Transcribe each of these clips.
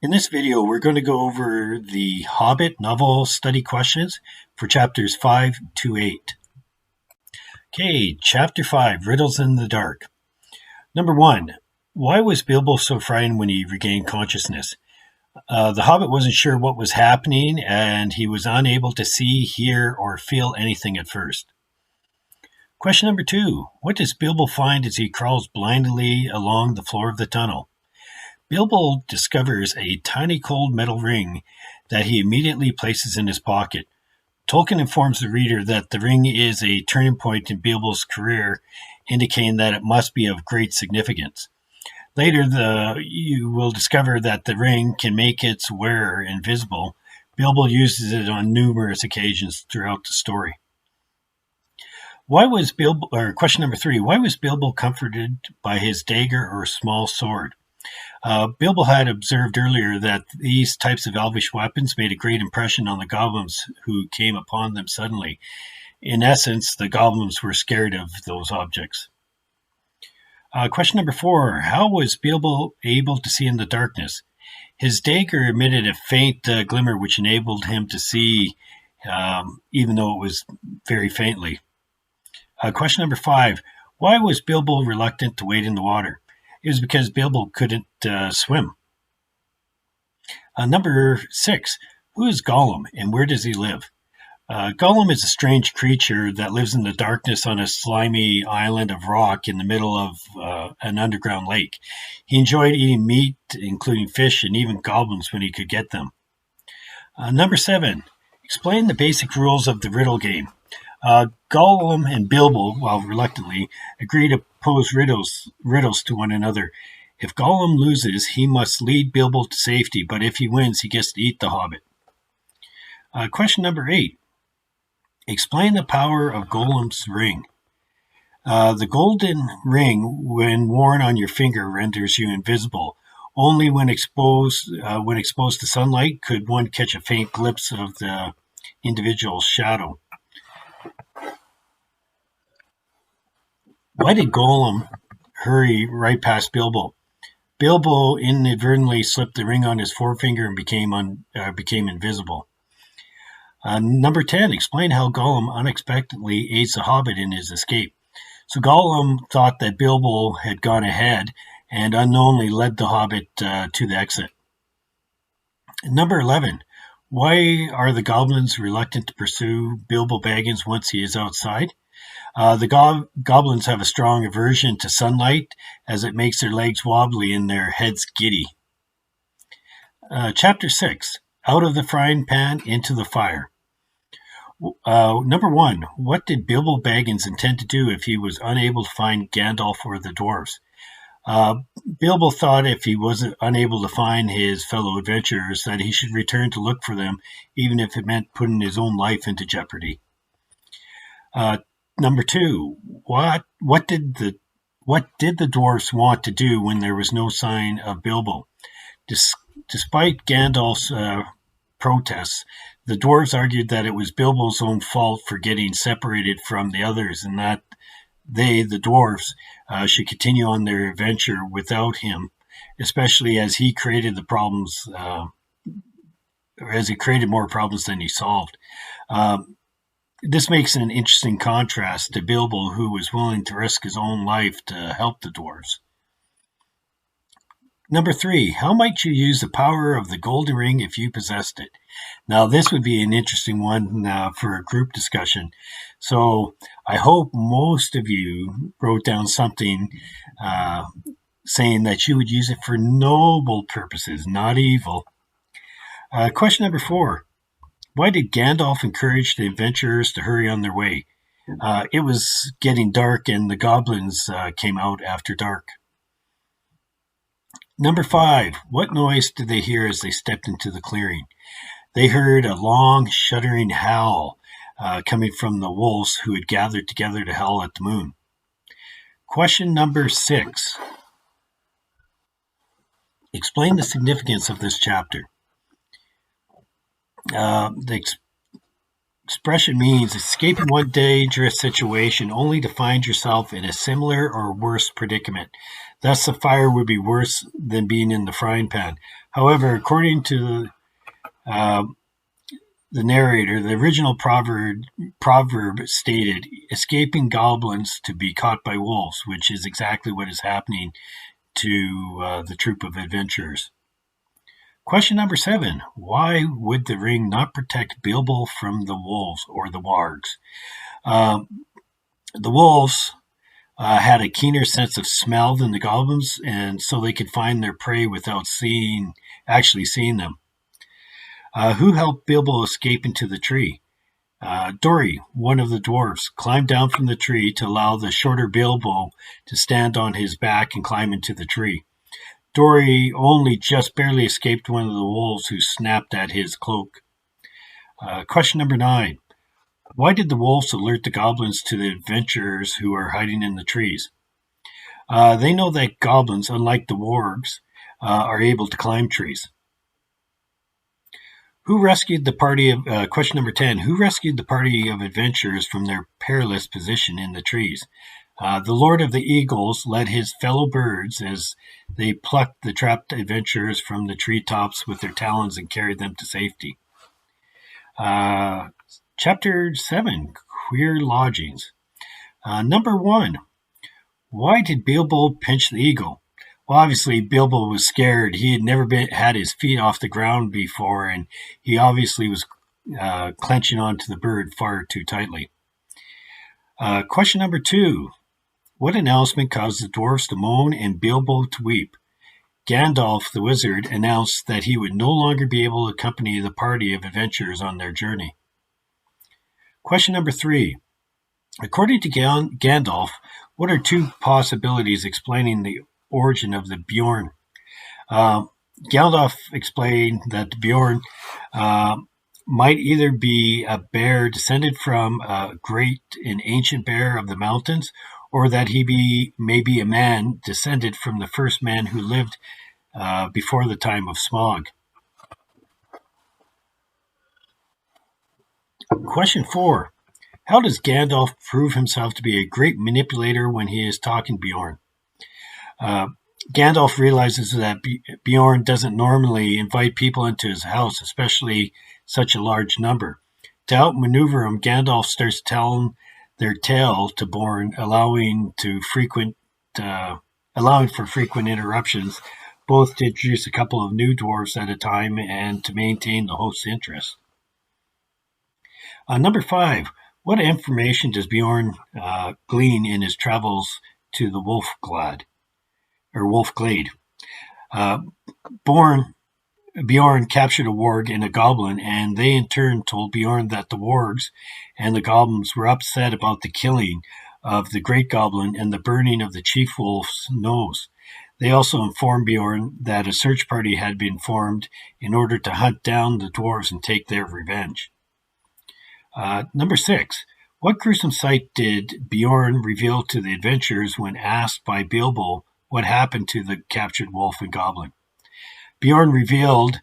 In this video, we're going to go over the Hobbit novel study questions for chapters 5 to 8. Okay, chapter 5, Riddles in the Dark. Number 1, why was Bilbo so frightened when he regained consciousness? The Hobbit wasn't sure what was happening, and he was unable to see, hear, or feel anything at first. Question number 2, what does Bilbo find as he crawls blindly along the floor of the tunnel? Bilbo discovers a tiny cold metal ring that he immediately places in his pocket. Tolkien informs the reader that the ring is a turning point in Bilbo's career, indicating that it must be of great significance. Later, you will discover that the ring can make its wearer invisible. Bilbo uses it on numerous occasions throughout the story. Question number 3, why was Bilbo comforted by his dagger or small sword? Bilbo had observed earlier that these types of elvish weapons made a great impression on the goblins who came upon them suddenly. In essence, the goblins were scared of those objects. Question number 4, how was Bilbo able to see in the darkness? His dagger emitted a faint glimmer which enabled him to see, even though it was very faintly. Question number 5, why was Bilbo reluctant to wade in the water? It was because Bilbo couldn't swim. Number 6, who is Gollum and where does he live? Gollum is a strange creature that lives in the darkness on a slimy island of rock in the middle of an underground lake. He enjoyed eating meat, including fish and even goblins when he could get them. Number 7, explain the basic rules of the riddle game. Gollum and Bilbo, while reluctantly, agree to pose riddles to one another. If Gollum loses, he must lead Bilbo to safety, but if he wins, he gets to eat the Hobbit. Question number 8. Explain the power of Gollum's ring. The golden ring, when worn on your finger, renders you invisible. Only when exposed to sunlight could one catch a faint glimpse of the individual's shadow. Why did Gollum hurry right past Bilbo? Bilbo inadvertently slipped the ring on his forefinger and became invisible. Number 10, explain how Gollum unexpectedly aids the Hobbit in his escape. So Gollum thought that Bilbo had gone ahead and unknowingly led the Hobbit to the exit. Number 11, why are the goblins reluctant to pursue Bilbo Baggins once he is outside? The goblins have a strong aversion to sunlight as it makes their legs wobbly and their heads giddy. Chapter 6, out of the frying pan into the fire. Number 1, what did Bilbo Baggins intend to do if he was unable to find Gandalf or the dwarves? Bilbo thought if he wasn't unable to find his fellow adventurers that he should return to look for them, even if it meant putting his own life into jeopardy. Number 2, what did the dwarfs want to do when there was no sign of Bilbo? Despite Gandalf's protests, the dwarves argued that it was Bilbo's own fault for getting separated from the others, and that they, the dwarves, should continue on their adventure without him, especially as he created the problems, as he created more problems than he solved. This makes an interesting contrast to Bilbo, who was willing to risk his own life to help the dwarves. Number 3, how might you use the power of the golden ring if you possessed it? Now, this would be an interesting one for a group discussion. So I hope most of you wrote down something saying that you would use it for noble purposes, not evil. Question number 4. Why did Gandalf encourage the adventurers to hurry on their way? It was getting dark and the goblins came out after dark. Number 5, what noise did they hear as they stepped into the clearing? They heard a long, shuddering howl coming from the wolves who had gathered together to howl at the moon. Question number 6, explain the significance of this chapter. The expression means escaping one dangerous situation only to find yourself in a similar or worse predicament. Thus, the fire would be worse than being in the frying pan. However, according to the narrator, the original proverb stated, escaping goblins to be caught by wolves, which is exactly what is happening to the troop of adventurers. Question number 7. Why would the ring not protect Bilbo from the wolves or the wargs? The wolves had a keener sense of smell than the goblins, and so they could find their prey without actually seeing them. Who helped Bilbo escape into the tree? Dori, one of the dwarves, climbed down from the tree to allow the shorter Bilbo to stand on his back and climb into the tree. Dori only just barely escaped one of the wolves who snapped at his cloak. Question number 9. Why did the wolves alert the goblins to the adventurers who are hiding in the trees? They know that goblins, unlike the wargs, are able to climb trees. Who rescued the party of question number 10? Who rescued the party of adventurers from their perilous position in the trees? The Lord of the Eagles led his fellow birds as they plucked the trapped adventurers from the treetops with their talons and carried them to safety. Chapter 7, Queer Lodgings. Number 1, why did Bilbo pinch the eagle? Well, obviously, Bilbo was scared. He had never had his feet off the ground before, and he obviously was clenching onto the bird far too tightly. Question number 2, what announcement caused the dwarves to moan and Bilbo to weep? Gandalf the wizard announced that he would no longer be able to accompany the party of adventurers on their journey. Question number 3. According to Gandalf, what are 2 possibilities explaining the origin of the Bjorn? Gandalf explained that the Bjorn might either be a bear descended from a great and ancient bear of the mountains, or that he may be a man descended from the first man who lived before the time of Smaug. Question 4. How does Gandalf prove himself to be a great manipulator when he is talking Bjorn? Gandalf realizes that Bjorn doesn't normally invite people into his house, especially such a large number. To outmaneuver him, Gandalf starts telling their tale to Bjorn, allowing for frequent interruptions, both to introduce a couple of new dwarves at a time and to maintain the host's interest. Number 5. What information does Bjorn glean in his travels to the Wolf Glade? Bjorn captured a warg and a goblin, and they in turn told Bjorn that the wargs and the goblins were upset about the killing of the great goblin and the burning of the chief wolf's nose. They also informed Bjorn that a search party had been formed in order to hunt down the dwarves and take their revenge. Number 6. What gruesome sight did Bjorn reveal to the adventurers when asked by Bilbo what happened to the captured wolf and goblin? Bjorn revealed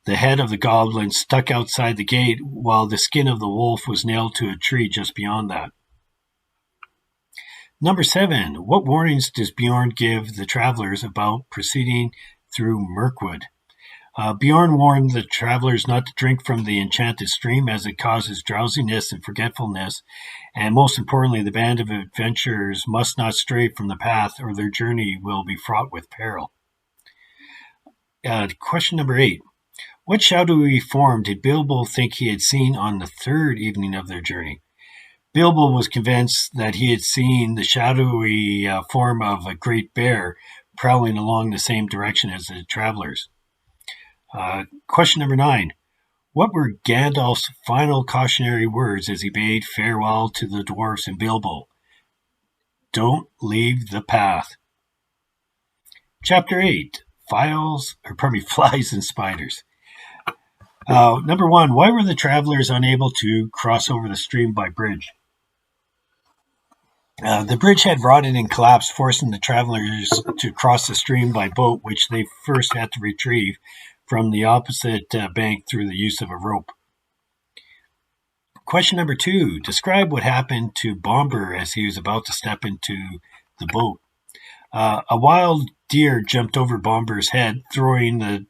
the head of the goblin stuck outside the gate, while the skin of the wolf was nailed to a tree just beyond that. Number 7. What warnings does Bjorn give the travelers about proceeding through Mirkwood? Bjorn warned the travelers not to drink from the enchanted stream, as it causes drowsiness and forgetfulness, and most importantly, the band of adventurers must not stray from the path, or their journey will be fraught with peril. Question number 8. What shadowy form did Bilbo think he had seen on the 3rd evening of their journey? Bilbo was convinced that he had seen the shadowy form of a great bear prowling along the same direction as the travelers. Question number 9. What were Gandalf's final cautionary words as he bade farewell to the dwarfs and Bilbo? Don't leave the path. Chapter 8. Flies and Spiders. Number 1. Why were the travelers unable to cross over the stream by bridge? The bridge had rotted and collapsed, forcing the travelers to cross the stream by boat, which they first had to retrieve from the opposite bank through the use of a rope. Question number 2. Describe what happened to Bombur as he was about to step into the boat. A wild deer jumped over Bomber's head, throwing the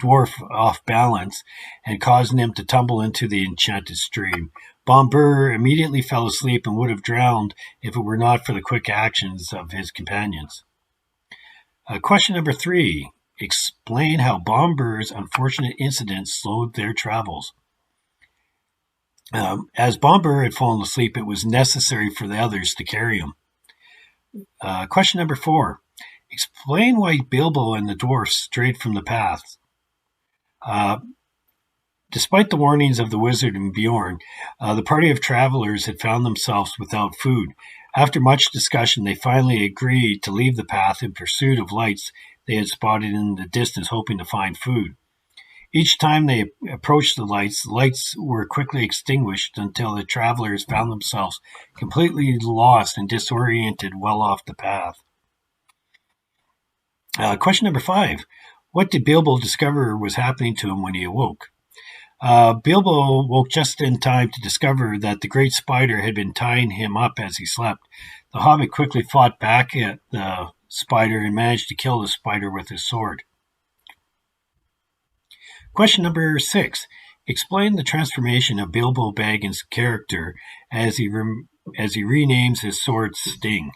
dwarf off balance and causing him to tumble into the enchanted stream. Bomber immediately fell asleep and would have drowned if it were not for the quick actions of his companions. Question number 3. Explain how Bomber's unfortunate incident slowed their travels. As Bomber had fallen asleep, it was necessary for the others to carry him. Question number 4. Explain why Bilbo and the dwarfs strayed from the path. Despite the warnings of the wizard and Bjorn, the party of travelers had found themselves without food. After much discussion, they finally agreed to leave the path in pursuit of lights they had spotted in the distance, hoping to find food. Each time they approached the lights were quickly extinguished until the travelers found themselves completely lost and disoriented well off the path. Question number 5. What did Bilbo discover was happening to him when he awoke? Bilbo woke just in time to discover that the great spider had been tying him up as he slept. The hobbit quickly fought back at the spider and managed to kill the spider with his sword. Question number 6. Explain the transformation of Bilbo Baggins' character as he renames his sword Sting.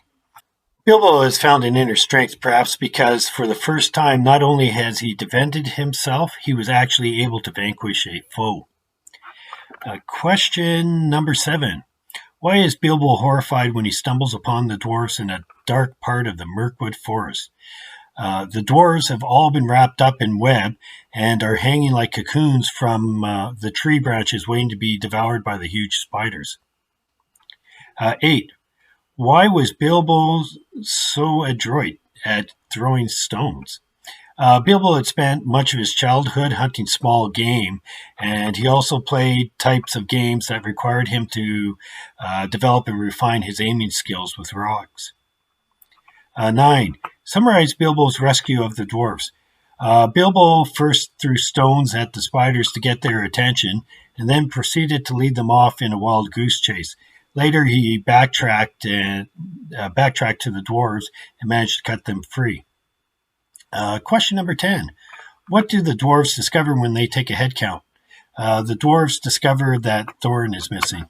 Bilbo has found an inner strength, perhaps because for the first time, not only has he defended himself, he was actually able to vanquish a foe. Question number 7. Why is Bilbo horrified when he stumbles upon the dwarves in a dark part of the Mirkwood forest? The dwarves have all been wrapped up in web and are hanging like cocoons from the tree branches waiting to be devoured by the huge spiders. 8. Why was Bilbo so adroit at throwing stones? Bilbo had spent much of his childhood hunting small game, and he also played types of games that required him to develop and refine his aiming skills with rocks. 9. Summarize Bilbo's rescue of the dwarfs. Bilbo first threw stones at the spiders to get their attention, and then proceeded to lead them off in a wild goose chase. Later, he backtracked to the dwarves and managed to cut them free. Question number 10. What do the dwarves discover when they take a head count? The dwarves discover that Thorin is missing.